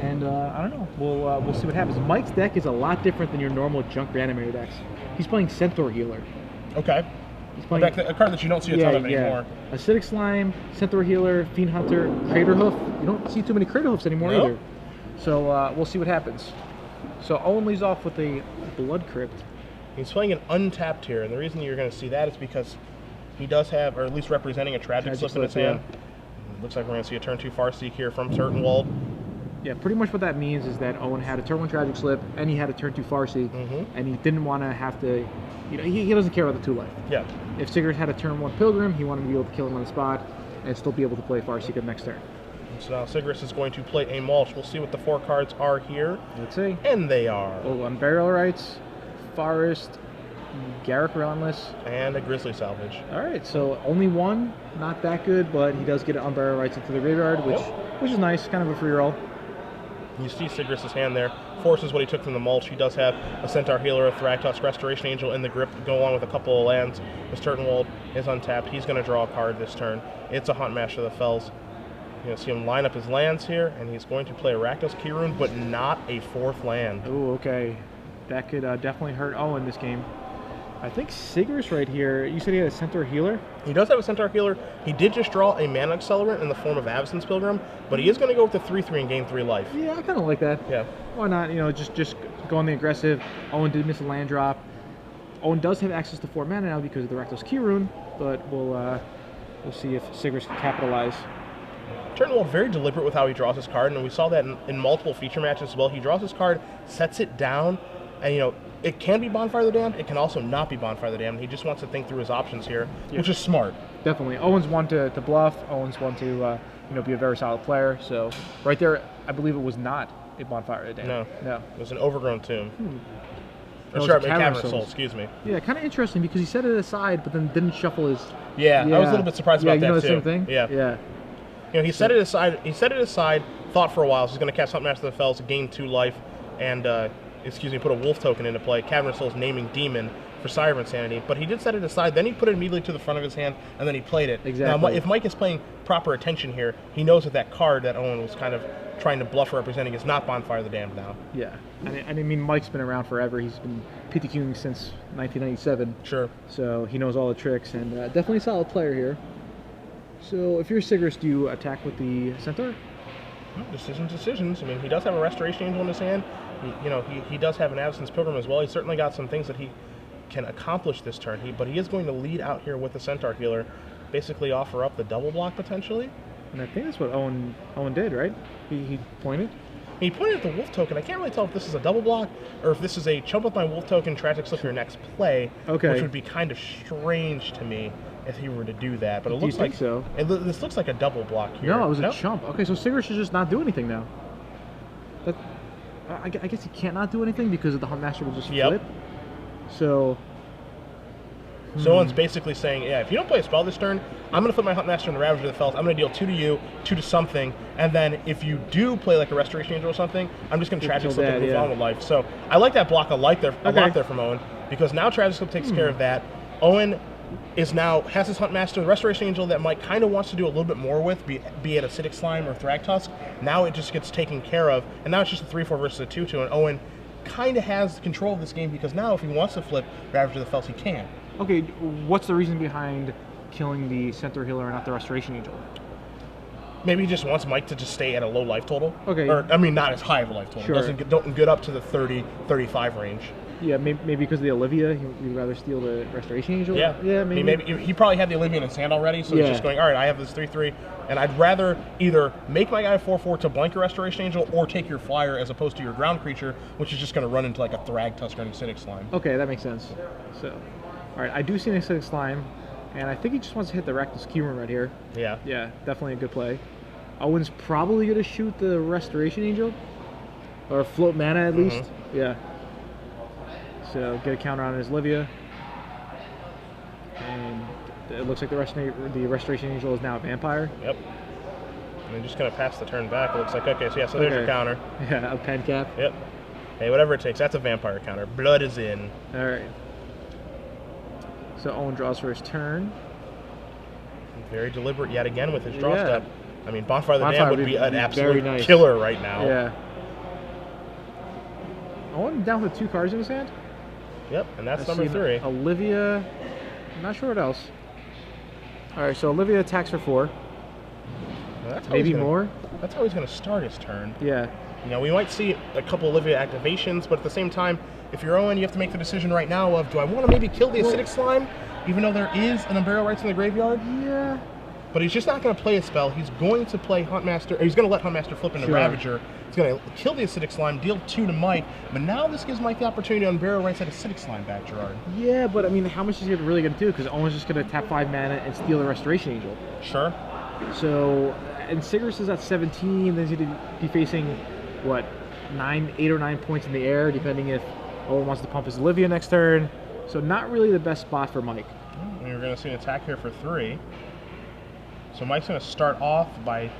And I don't know. We'll see what happens. Mike's deck is a lot different than your normal junk reanimator decks. He's playing Centaur Healer. Okay. He's playing a card that you don't see a ton of anymore. Acidic Slime, Centaur Healer, Fiend Hunter, Crater Hoof. You don't see too many Crater Hoofs anymore either. So we'll see what happens. So Owen leads off with a Blood Crypt. He's playing an untapped here, and the reason you're going to see that is because he does have, or at least representing, a Tragic Slip in his hand. Looks like we're going to see a turn 2 Farseek here from Turtenwald. Yeah, pretty much what that means is that Owen had a turn 1 Tragic Slip, and he had a turn 2 Farseek, and he didn't want to have to, you know, he doesn't care about the 2 life. Yeah. If Sigrist had a turn 1 Pilgrim, he wanted to be able to kill him on the spot, and still be able to play Farseek the next turn. So now Sigrist is going to play a Mulch. We'll see what the 4 cards are here. Let's see. And they are. Oh, Unburial Rites, Forest, Garrick Relentless, and a Grizzly Salvage. Alright, so only 1, not that good, but he does get an Unburial Rites into the graveyard, which is nice, kind of a free roll. You see Sigrist's hand there. Forces what he took from the Mulch. He does have a Centaur Healer, a Thragtusk, Restoration Angel in the grip to go along with a couple of lands. This Turtenwald is untapped. He's going to draw a card this turn. It's a Huntmaster of the Fells. You're going to see him line up his lands here, and he's going to play a Rakdos Keyrune, but not a 4th land. Oh, okay. That could definitely hurt Owen this game. I think Sigrist right here, you said he had a Centaur Healer? He does have a Centaur Healer. He did just draw a Mana Accelerant in the form of Avacyn's Pilgrim, but he is going to go with the 3/3 and gain 3 life. Yeah, I kind of like that. Yeah. Why not? You know, just go on the aggressive. Owen did miss a land drop. Owen does have access to 4 mana now because of the Rakdos Keyrune, but we'll see if Sigrist can capitalize. Turtenwald very deliberate with how he draws his card, and we saw that in multiple feature matches as well. He draws his card, sets it down, and you know, it can be Bonfire the Damned, it can also not be Bonfire the Damned. He just wants to think through his options here, which is smart. Definitely. Owen's one to bluff. Owen's one to you know, be a very solid player. So right there, I believe it was not a Bonfire the Damned. No. It was an Overgrown Tomb. Or No, sorry, it's a Cavern Cavern of Soul, Souls. excuse me. Yeah, kind of interesting because he set it aside, but then didn't shuffle his. Yeah, I was a little bit surprised about you know that the too. Same thing? Yeah. Yeah. You know, he set it aside, thought for a while, so he's going to cast Huntmaster of the Fells, gain 2 life, and put a wolf token into play. Cavern of Souls naming Demon for Sire of Insanity, but he did set it aside, then he put it immediately to the front of his hand, and then he played it. Exactly. Now, if Mike is playing proper attention here, he knows that card that Owen was kind of trying to bluff representing is not Bonfire the Damned now. Yeah. I mean, Mike's been around forever. He's been PTQing since 1997. Sure. So he knows all the tricks, and definitely a solid player here. So if you're Sigrist, do you attack with the Centaur? Decisions. I mean, he does have a Restoration Angel in his hand. He does have an Avacyn's Pilgrim as well. He's certainly got some things that he can accomplish this turn. But he is going to lead out here with the Centaur Healer, basically offer up the double block potentially. And I think that's what Owen did, right? He pointed. He pointed at the Wolf token. I can't really tell if this is a double block or if this is a chump with my Wolf token, Tragic Slip your next play, which would be kind of strange to me if he were to do that. But it looks like so. This looks like a double block here. No, it was a chump. Okay, so Sigrist should just not do anything now. I guess he can't not do anything because the Huntmaster will just flip. So Owen's basically saying, yeah, if you don't play a spell this turn, I'm going to put my Huntmaster in the Ravager of the Fells. I'm going to deal 2 to you, 2 to something, and then if you do play like a Restoration Angel or something, I'm just going to Tragic Slip and move on with life. So I like that block a lot there from Owen, because now Tragic Slip takes care of that. Owen has his Huntmaster, the Restoration Angel that Mike kind of wants to do a little bit more with, be it Acidic Slime or Thragtusk. Now it just gets taken care of, and now it's just a 3/4 versus a 2/2, and Owen kind of has control of this game because now if he wants to flip Ravager of the Fells, he can. Okay, what's the reason behind killing the Centaur Healer and not the Restoration Angel? Maybe he just wants Mike to just stay at a low life total. Okay. Or, I mean, not as high of a life total. Sure. Don't get up to the 30, 35 range. Yeah, maybe because of the Olivia, he'd rather steal the Restoration Angel? Yeah. Yeah, maybe. He probably had the Olivia in his hand already, so he's just going, all right, I have this 3/3, and I'd rather either make my guy 4/4 to blank your Restoration Angel or take your flyer as opposed to your ground creature, which is just going to run into like a Thragtusk or an Acidic Slime. Okay, that makes sense. So, all right, I do see an Acidic Slime, and I think he just wants to hit the Rakdos Keyrune right here. Yeah. Yeah, definitely a good play. Owen's probably going to shoot the Restoration Angel, or float mana at least. Yeah. So get a counter on his Olivia, and it looks like the Restoration Angel is now a vampire. Yep. And then just going to pass the turn back. It looks like, okay, so there's your counter. Yeah, a pen cap. Yep. Hey, whatever it takes. That's a vampire counter. Blood is in. All right. So Owen draws for his turn. Very deliberate yet again with his draw step. I mean, Bonfire the Damned would be an absolute nice killer right now. Yeah. Owen down with 2 cards in his hand. Yep, and that's I've number seen 3. Olivia. I'm not sure what else. All right, so Olivia attacks for 4. Maybe more. That's how he's going to start his turn. Yeah. You know, we might see a couple Olivia activations, but at the same time, if you're Owen, you have to make the decision right now of, do I want to maybe kill the acidic slime, even though there is an Unburial Rites in the graveyard? Yeah. But he's just not going to play a spell. He's going to play Huntmaster, or he's going to let Huntmaster flip into Ravager. He's going to kill the acidic slime, deal 2 to Mike, but now this gives Mike the opportunity to Unburial Rites that acidic slime back, Gerard. Yeah, but I mean, how much is he really going to do? Because Owen's just going to tap 5 mana and steal the Restoration Angel. Sure. So, and Sigrist is at 17, then he's going to be facing, what, 8 or 9 points in the air, depending if Owen wants to pump his Olivia next turn. So not really the best spot for Mike. And you're going to see an attack here for 3. So Mike's going to start off by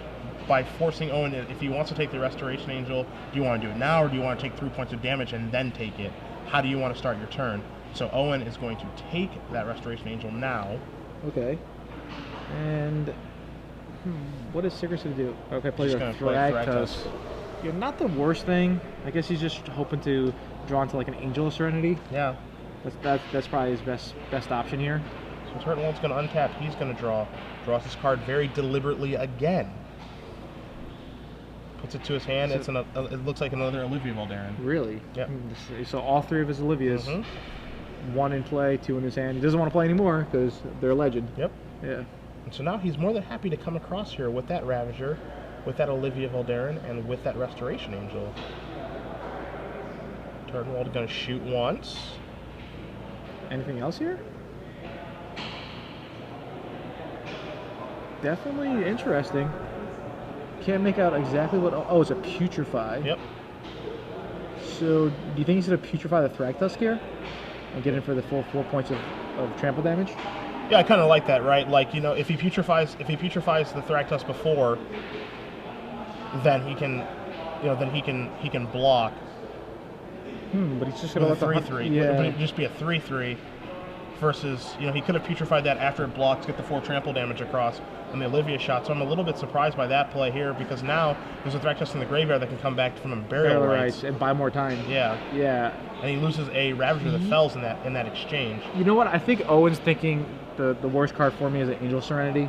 forcing Owen, if he wants to take the Restoration Angel, do you want to do it now, or do you want to take 3 points of damage and then take it? How do you want to start your turn? So Owen is going to take that Restoration Angel now. Okay. And what is Sigrist going to do? Okay, play the Thragtusk. Yeah, not the worst thing. I guess he's just hoping to draw into like an Angel of Serenity. Yeah. That's probably his best option here. So Turtenwald's going to untap. He's going to draw. Draws his card very deliberately again. Puts it to his hand. It looks like another Olivia Voldaren. Really? Yep. So all 3 of his Olivias, 1 in play, 2 in his hand. He doesn't want to play anymore because they're a legend. Yep. Yeah. And so now he's more than happy to come across here with that Ravager, with that Olivia Voldaren, and with that Restoration Angel. Turtenwald going to shoot once. Anything else here? Definitely interesting. Can't make out exactly what... Oh, it's a Putrefy. Yep. So, do you think he's going to Putrefy the Thragtusk here? And get in for the full 4 points of trample damage? Yeah, I kind of like that, right? Like, you know, if he putrefies the Thragtusk before, then he can, you know, he can block. But he's just gonna let the 3/3. Yeah. But it'd just be a 3/3 versus, you know, he could have putrefied that after it blocks, get the 4 trample damage across on the Olivia shot. So I'm a little bit surprised by that play here because now there's a Thragtusk in the graveyard that can come back from Burial Rites and buy more time. Yeah. Yeah. And he loses a Ravager that fells in that exchange. You know what? I think Owen's thinking the worst card for me is an Angel Serenity.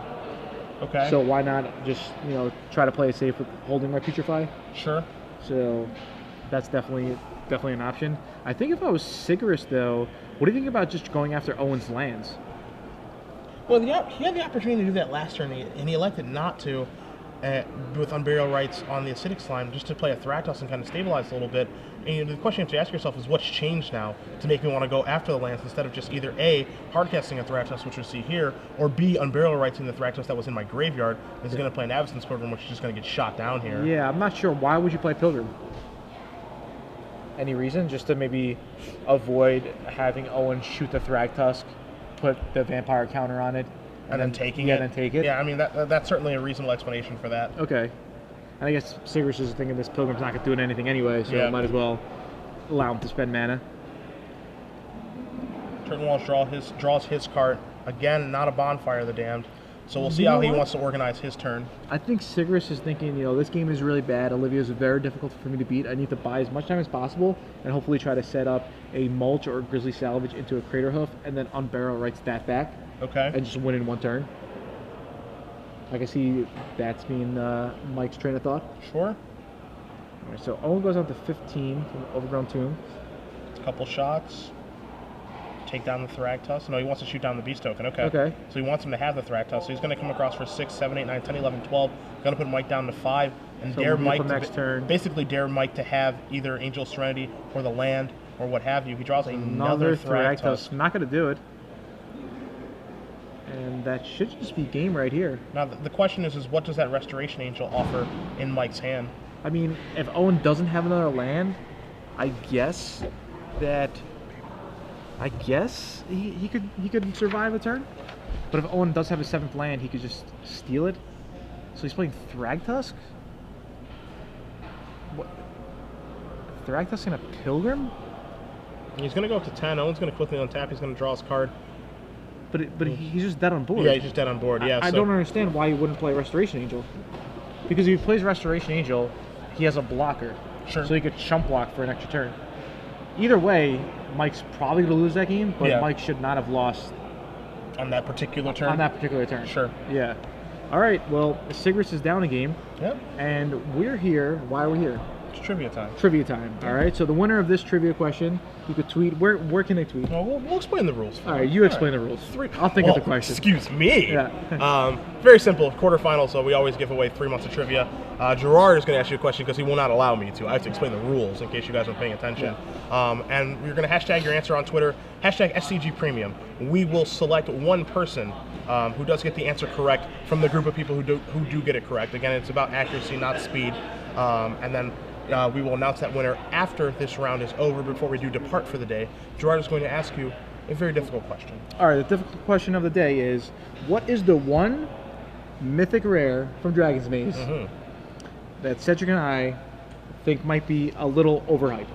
Okay. So why not just, you know, try to play it safe with holding my Putrefy? Sure. So that's definitely an option. I think if I was Sigrist, though, what do you think about just going after Owen's lands? Well, he had the opportunity to do that last turn, and he elected not to with Unburial Rites on the acidic slime, just to play a Thragtusk and kind of stabilize a little bit. And the question you have to ask yourself is, what's changed now to make me want to go after the lands instead of just either A, hardcasting a Thragtusk, which we'll see here, or B, Unburial Rites in the Thragtusk that was in my graveyard. He's going to play an Avacyn's Pilgrim, which is just going to get shot down here. Yeah, I'm not sure. Why would you play Pilgrim? Any reason? Just to maybe avoid having Owen shoot the Thragtusk, put the vampire counter on it, and then taking it? Yeah, then take it? Yeah, I mean, that's certainly a reasonable explanation for that. Okay. And I guess Sigrist is thinking this Pilgrim's not doing anything anyway, so might as well allow him to spend mana. Turtenwald draws his card. Again, not a Bonfire of the Damned. So we'll see how he wants to organize his turn. I think Sigrist is thinking, you know, this game is really bad. Olivia is very difficult for me to beat. I need to buy as much time as possible and hopefully try to set up a Mulch or a Grizzly Salvage into a Crater Hoof and then Unburial Rites that back. Okay. And just win in 1 turn. I can see that's being Mike's train of thought. Sure. All right, so Owen goes on to 15 from Overgrown Tomb. A couple shots. Take down the Thragtusk. No, he wants to shoot down the Beast Token. Okay. Okay. So he wants him to have the Thragtusk. So he's going to come across for 6, 7, 8, 9, 10, 11, 12. Going to put Mike down to 5 and so dare Mike next turn. Basically dare Mike to have either Angel Serenity or the land or what have you. He draws another Thragtusk. Not going to do it. And that should just be game right here. Now the question is what does that Restoration Angel offer in Mike's hand? I mean, if Owen doesn't have another land, I guess he could survive a turn. But if Owen does have a 7th land, he could just steal it. So he's playing Thragtusk? What? Thragtusk and a Pilgrim? He's going to go up to 10. Owen's going to quickly untap. He's going to draw his card. But he's just dead on board. Yeah, he's just dead on board. Yeah. I don't understand why he wouldn't play Restoration Angel. Because if he plays Restoration Angel, he has a blocker. Sure. So he could chump block for an extra turn. either way, Mike's probably going to lose that game, but Yeah. Mike should not have lost On that particular turn? on that particular turn. Sure. Yeah. All right, well, Sigrist is down a game, Yep. and we're here. Why are we here? It's trivia time. Trivia time. All right, so the winner of this trivia question, you could tweet. Where can they tweet? Well, we'll explain the rules. All right, you explain the rules. I'll think of the question. Excuse me. Yeah. Very simple. Quarterfinals, so we always give away 3 months of trivia. Gerard is going to ask you a question because he will not allow me to. I have to explain the rules in case you guys aren't paying attention. And you're going to hashtag your answer on Twitter, hashtag SCG Premium. We will select one person who does get the answer correct from the group of people who do get it correct. Again, it's about accuracy, not speed. And then we will announce that winner after this round is over. Before we do depart for the day, Gerard is going to ask you a very difficult question. All right, the difficult question of the day is, what is the one mythic rare from Dragon's Maze that Cedric and I think might be a little overhyped?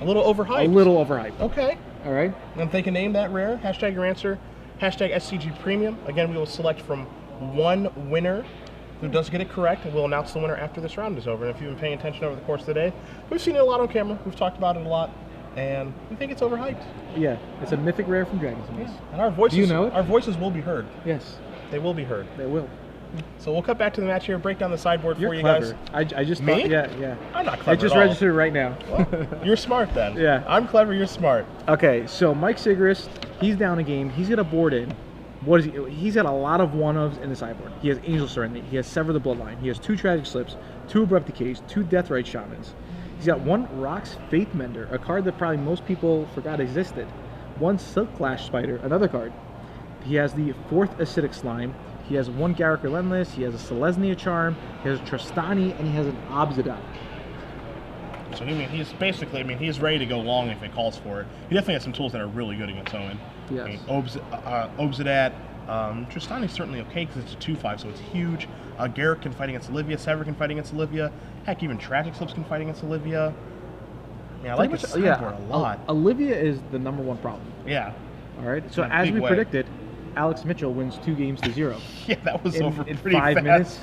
A little overhyped? A little overhyped. Okay. All right. And if they can name that rare, hashtag your answer, hashtag SCG Premium. Again, we will select from one winner who does get it correct, and we'll announce the winner after this round is over. And if you've been paying attention over the course of the day, we've seen it a lot on camera. We've talked about it a lot, and we think it's overhyped. Yeah, it's a mythic rare from Dragon's Maze. And our voices, Do you know it? Our voices will be heard. Yes, They will be heard. they will. So we'll cut back to the match here, break down the sideboard You're for you clever. guys. I just Me? thought, yeah. I'm not I clever just at all. registered it right now. Well, you're smart then. Yeah. I'm clever, you're smart. Okay, so Mike Sigrist, he's down a game. He's gonna board in. What is he? He's got a lot of one-ofs in the sideboard. He has Angel Serenity. He has Sever the Bloodline. He has 2 Tragic Slips, 2 Abrupt Decays, 2 Deathrite Shamans. He's got 1 Rock's Faith Mender, a card that probably most people forgot existed. 1 Silk Clash Spider, another card. He has the 4th Acidic Slime. He has 1 Garruk Relentless. He has a Selesnya Charm. He has a Trostani, and he has an Obsidian. So he's basically, he's ready to go long if it calls for it. He definitely has some tools that are really good against Owen. Yes. Obsidat, Trostani's certainly okay because it's a 2/5, so it's huge. Garruk can fight against Olivia. Sever can fight against Olivia. Heck, even Tragic Slips can fight against Olivia. Yeah, I like his sideboard a lot. Olivia is the #1 problem. Yeah. All right. So In a as big we way. predicted, Alex Mitchell wins 2 games to 0. Yeah, that was In- over in pretty 5 fast. minutes.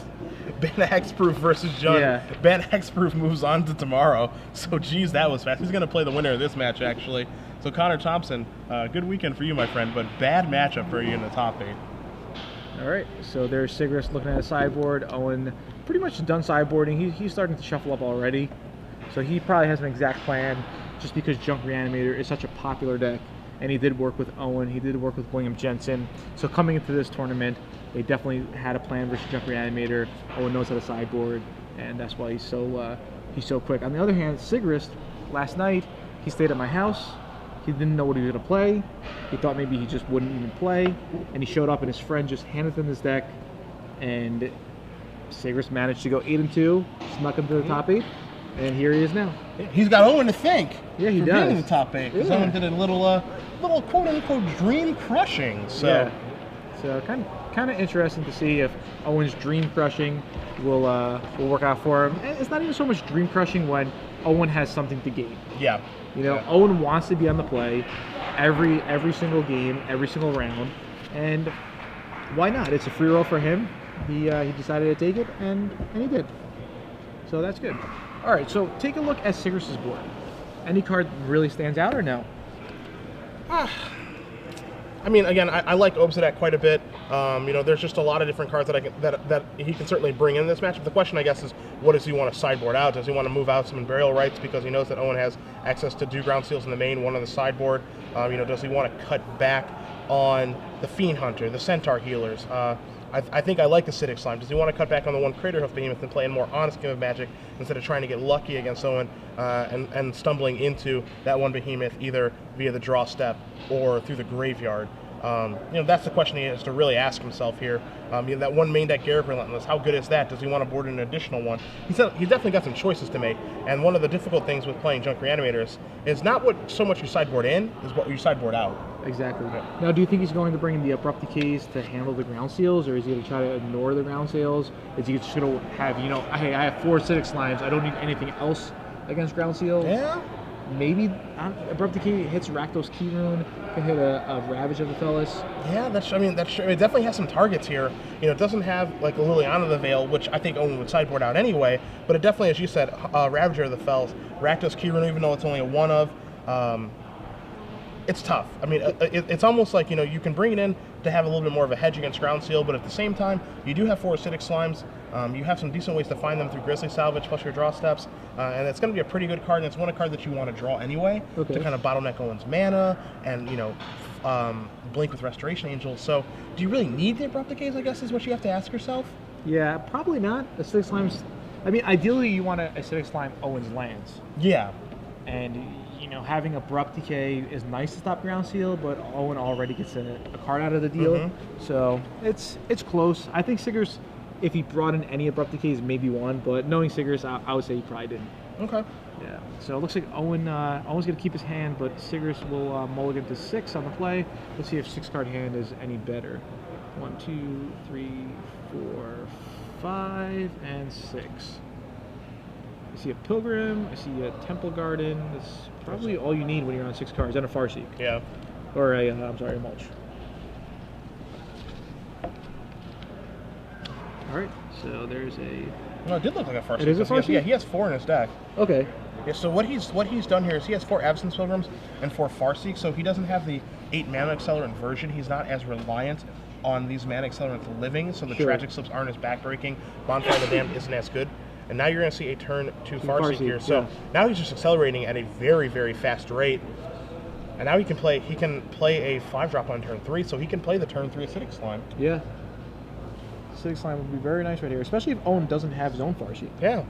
Ben Hexproof versus John. Yeah. Ben Hexproof moves on to tomorrow. So, geez, that was fast. He's going to play the winner of this match, actually. So, Connor Thompson, good weekend for you, my friend, but bad matchup for you in the top 8. All right. So there's Sigrist looking at a sideboard. Owen pretty much done sideboarding. He's starting to shuffle up already. So he probably has an exact plan just because Junk Reanimator is such a popular deck. And he did work with Owen. He did work with William Jensen. So coming into this tournament, they definitely had a plan versus Junk Reanimator. Owen knows how to sideboard, and that's why he's so quick. On the other hand, Sigrist, last night, he stayed at my house. He didn't know what he was going to play. He thought maybe he just wouldn't even play. And he showed up, and his friend just handed him his deck. And Sigrist managed to go 8-2, snuck into the top 8. And here he is now. He's got Owen to thank. Yeah, he for does. being in the top 8. Because Yeah. Owen did a little quote unquote dream crushing. So Yeah. So kind of interesting to see if Owen's dream crushing will work out for him. And it's not even so much dream crushing when Owen has something to gain. yeah. You know, Yeah. Owen wants to be on the play every single game, every single round, and why not? It's a free roll for him. He decided to take it, and he did. So that's good. All right, so take a look at Sigrist's board. Any card really stands out or no? I mean, again, I like Obsidat quite a bit. There's just a lot of different cards that he can certainly bring in this matchup. The question, I guess, is what does he want to sideboard out? Does he want to move out some Burial Rites because he knows that Owen has access to 2 ground seals in the main, 1 on the sideboard? Does he want to cut back on the Fiend Hunter, the Centaur healers? I think I like the Acidic Slime. Does he want to cut back on the 1 Craterhoof Behemoth and play a more honest game of Magic instead of trying to get lucky against Owen and stumbling into that 1 Behemoth either via the draw step or through the graveyard? That's the question he has to really ask himself here. That 1 main deck Garruk Relentless, how good is that? Does he want to board an additional one? He's definitely got some choices to make, and one of the difficult things with playing Junk Reanimators is not what so much you sideboard in, is what you sideboard out. Exactly. Now, do you think he's going to bring in the Abrupt Decays to handle the ground seals, or is he going to try to ignore the ground seals? Is he just going to have, hey, I have 4 Acidic Slimes, I don't need anything else against ground seals? Yeah. Maybe Abrupt Decay hits Rakdos Keyrune, can hit a Ravage of the Fellas. Yeah, it definitely has some targets here. It doesn't have like a Liliana of the Veil, which I think Owen would sideboard out anyway, but it definitely, as you said, Ravager of the Fells, Rakdos Keyrune, even though it's only a 1 of, It's tough. I mean, it's almost like, you can bring it in to have a little bit more of a hedge against ground seal, but at the same time, you do have 4 acidic slimes. You have some decent ways to find them through Grizzly Salvage plus your draw steps, and it's going to be a pretty good card, and it's one card that you want to draw anyway to kind of bottleneck Owen's mana and, blink with Restoration Angel. So, do you really need the Abrupt Decays, I guess, is what you have to ask yourself? Yeah, probably not. Acidic Slimes, I mean, ideally you want to Acidic Slime Owen's lands. Yeah. And, having Abrupt Decay is nice to stop ground seal, but Owen already gets a card out of the deal. So it's close. I think Sigrist, if he brought in any Abrupt Decays, maybe one, but knowing Sigrist, I would say he probably didn't. Okay. Yeah. So it looks like Owen's going to keep his hand, but Sigrist will mulligan to 6 on the play. Let's see if 6-card hand is any better. 1, 2, 3, 4, 5, and 6. I see a Pilgrim, I see a Temple Garden. That's probably all you need when you're on 6 cards, and a Farseek. Yeah. Or a, I'm sorry, a Mulch. Alright, so there's a... No, it did look like a Farseek. It is a Farseek? Yeah, he has 4 in his deck. Okay. Yeah, so what he's done here is he has 4 Absence Pilgrims and 4 Farseek, so he doesn't have the 8 Mana Accelerant version. He's not as reliant on these Mana Accelerants living, so the Tragic Slips aren't as backbreaking. Bonfire of the Damned isn't as good. And now you're going to see a turn to Farseek here. So now he's just accelerating at a very, very fast rate. And now he can play a 5-drop on turn 3, so he can play the turn 3 Acidic Slime. Yeah. Acidic Slime would be very nice right here, especially if Owen doesn't have his own Farseek. Yeah.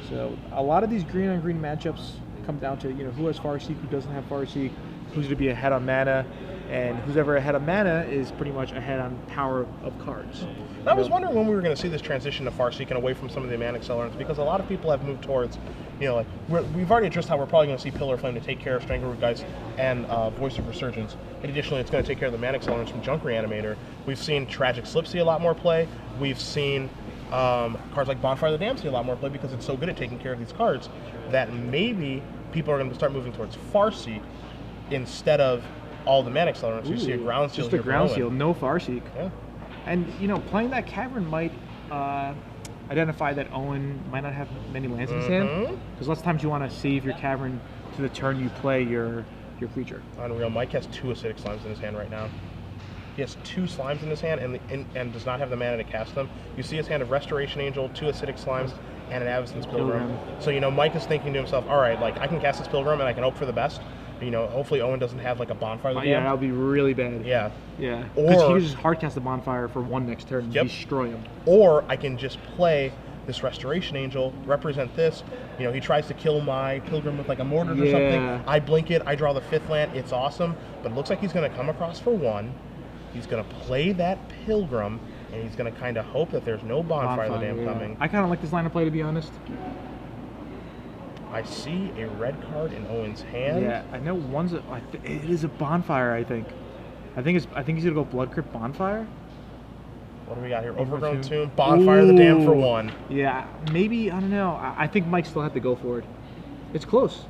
So a lot of these green-on-green matchups come down to, who has Farseek, who doesn't have Farseek, who's going to be ahead on mana, and who's ever ahead of mana is pretty much ahead on power of cards. I was wondering when we were going to see this transition to Farseek and away from some of the Mana Accelerants, because a lot of people have moved towards, we've already addressed how we're probably going to see Pillar of Flame to take care of Strangleroot Geist and Voice of Resurgence. And additionally, it's going to take care of the Mana Accelerants from Junk Reanimator. We've seen Tragic Slip see a lot more play. We've seen cards like Bonfire of the Damned see a lot more play because it's so good at taking care of these cards that maybe people are going to start moving towards Farseek instead of all the Mana Accelerants. You see a Ground Seal. Just a Ground Seal, no Farseek. Yeah. And, playing that Cavern might identify that Owen might not have many lands in his hand. Because lots of times you want to save your Cavern to the turn you play your creature. Unreal. Mike has 2 Acidic Slimes in his hand right now. He has 2 Slimes in his hand and does not have the mana to cast them. You see his hand of Restoration Angel, 2 Acidic Slimes, and an Absence Pilgrim. So, Mike is thinking to himself, all right, I can cast this Pilgrim and I can hope for the best. Hopefully Owen doesn't have a Bonfire of the Damned. Yeah, that would be really bad. Yeah. Yeah. Because he could just hardcast the Bonfire for 1 next turn and destroy him. Or I can just play this Restoration Angel, represent this. He tries to kill my Pilgrim with a Mortar or something. I blink it, I draw the 5th land. It's awesome. But it looks like he's going to come across for 1. He's going to play that Pilgrim, and he's going to kind of hope that there's no Bonfire of the Damned coming. I kind of like this line of play, to be honest. I see a red card in Owen's hand. Yeah, I know it is a Bonfire, I think. I think he's gonna go Blood Crypt Bonfire. What do we got here? Overgrown Tomb, Bonfire of the Damned for 1. Yeah, maybe, I don't know. I think Mike still had to go for it. It's close.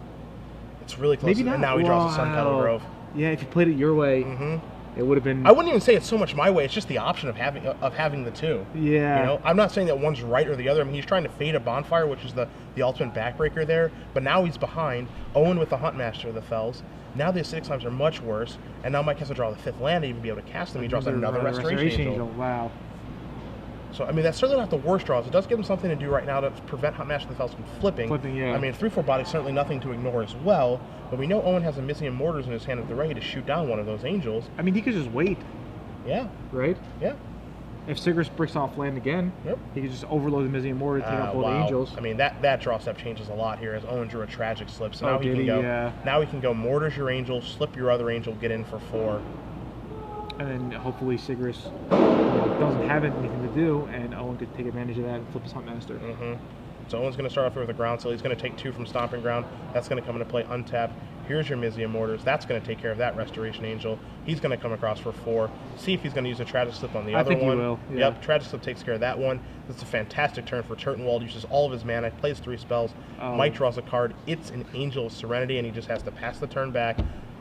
It's really close. Maybe not. And now he draws a Sun Petal Grove. Yeah, if you played it your way, it would have been... I wouldn't even say it's so much my way. It's just the option of having the 2. Yeah. I'm not saying that one's right or the other. I mean, he's trying to fade a Bonfire, which is the ultimate backbreaker there. But now he's behind. Owen with the Huntmaster of the Fells. Now the Acidic Slimes are much worse. And now Mike has to draw the 5th land to even be able to cast them. He draws another Restoration Angel. Wow. So, I mean, that's certainly not the worst draws. It does give him something to do right now to prevent Huntmaster of the Fells from flipping. Yeah. I mean, 3/4 body is certainly nothing to ignore as well. But we know Owen has a Mizzium Mortars in his hand at the ready to shoot down one of those angels. I mean, he could just wait. Yeah. Right? Yeah. If Sigrist bricks off land again, he could just overload the Mizzium Mortar, take out all the angels. I mean, that draw step changes a lot here as Owen drew a Tragic Slip. So now he can go. Yeah. Now he can go Mortars your angel, slip your other angel, get in for 4. And then hopefully Sigrist doesn't have anything to do, and Owen could take advantage of that and flip his Huntmaster. So Owen's going to start off with a Ground Seal. He's going to take 2 from Stomping Ground. That's going to come into play untapped. Here's your Mizzium Mortars. That's going to take care of that Restoration Angel. He's going to come across for 4. See if he's going to use a Tragic Slip on the other one. I think he will. Yeah. Yep, Tragic Slip takes care of that one. This is a fantastic turn for Turtenwald. Uses all of his mana, plays 3 spells. Mike draws a card. It's an Angel of Serenity, and he just has to pass the turn back.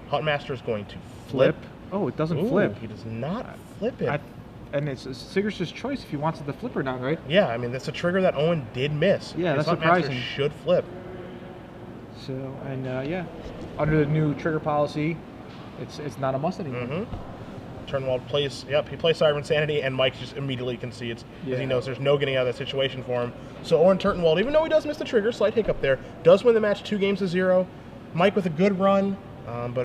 Huntmaster is going to flip. Oh, it doesn't flip. He does not flip it. And it's Sigrist's choice if he wants it to flip or not, right? Yeah, I mean, that's a trigger that Owen did miss. Yeah, His that's surprising. Huntmaster should flip. So, and yeah, under the new trigger policy, it's not a must anymore. Turtenwald plays, he plays Cyber Insanity, and Mike just immediately concedes because he knows there's no getting out of that situation for him. So Owen Turtenwald, even though he does miss the trigger, slight hiccup there, does win the match 2-0. Mike with a good run, but